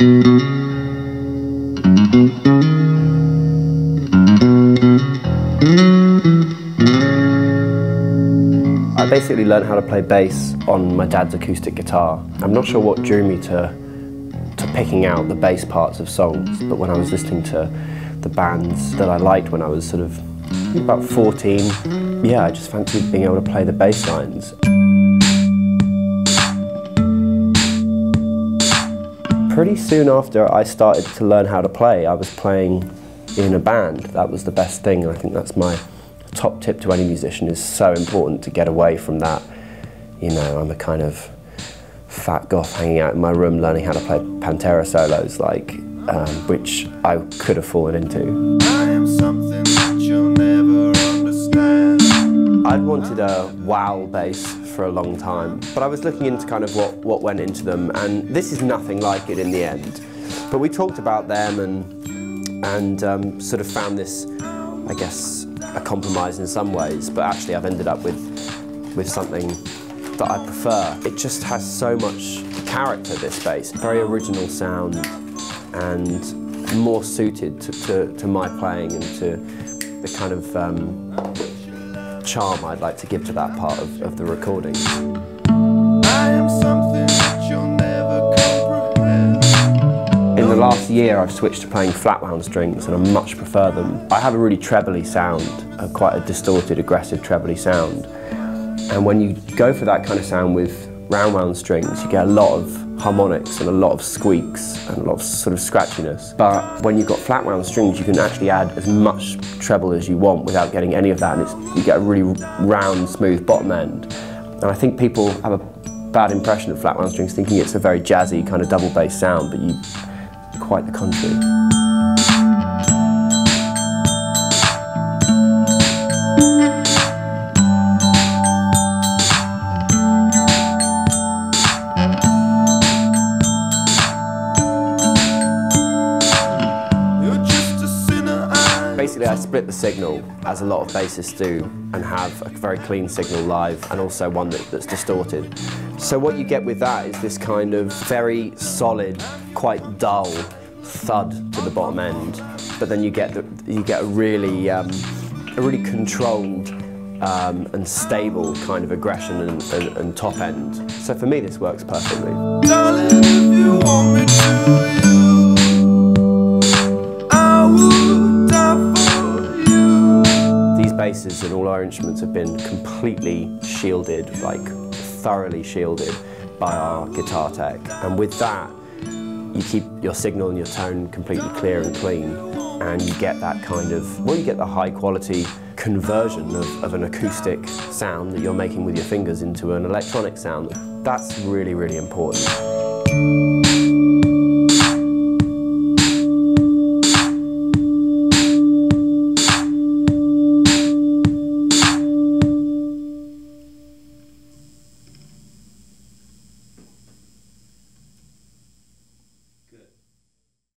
I basically learned how to play bass on my dad's acoustic guitar. I'm not sure what drew me to picking out the bass parts of songs, but when I was listening to the bands that I liked when I was sort of about 14, yeah, I just fancied being able to play the bass lines. Pretty soon after I started to learn how to play, I was playing in a band. That was the best thing, and I think that's my top tip to any musician. Is so important to get away from that. You know, I'm a kind of fat goth hanging out in my room learning how to play Pantera solos, like, which I could have fallen into. I am something that you'll never understand. I'd wanted a wow bass for a long time, but I was looking into kind of what went into them, and this is nothing like it in the end. But we talked about them and sort of found this, I guess, a compromise in some ways, but actually I've ended up with something that I prefer. It just has so much character, this bass. Very original sound and more suited to my playing and to the kind of charm I'd like to give to that part of the recording. I am something that you'll never comprehend. In the last year I've switched to playing flatwound strings and I much prefer them. I have a really trebly sound, quite a distorted, aggressive trebly sound. And when you go for that kind of sound with round wound strings, you get a lot of harmonics and a lot of squeaks and a lot of sort of scratchiness. But when you've got flat wound strings, you can actually add as much treble as you want without getting any of that, and you get a really round, smooth bottom end. And I think people have a bad impression of flat wound strings, thinking it's a very jazzy kind of double bass sound, but you're quite the contrary. Basically, I split the signal, as a lot of bassists do, and have a very clean signal live and also one that's distorted. So what you get with that is this kind of very solid, quite dull thud to the bottom end, but then you get a really controlled and stable kind of aggression and top end. So for me, this works perfectly. Darling, if you want me to, I would die for you. These basses and all our instruments have been completely shielded, like thoroughly shielded by our guitar tech. And with that, you keep your signal and your tone completely clear and clean, and you get that kind of, well, you get the high quality conversion of an acoustic sound that you're making with your fingers into an electronic sound. That's really, really important.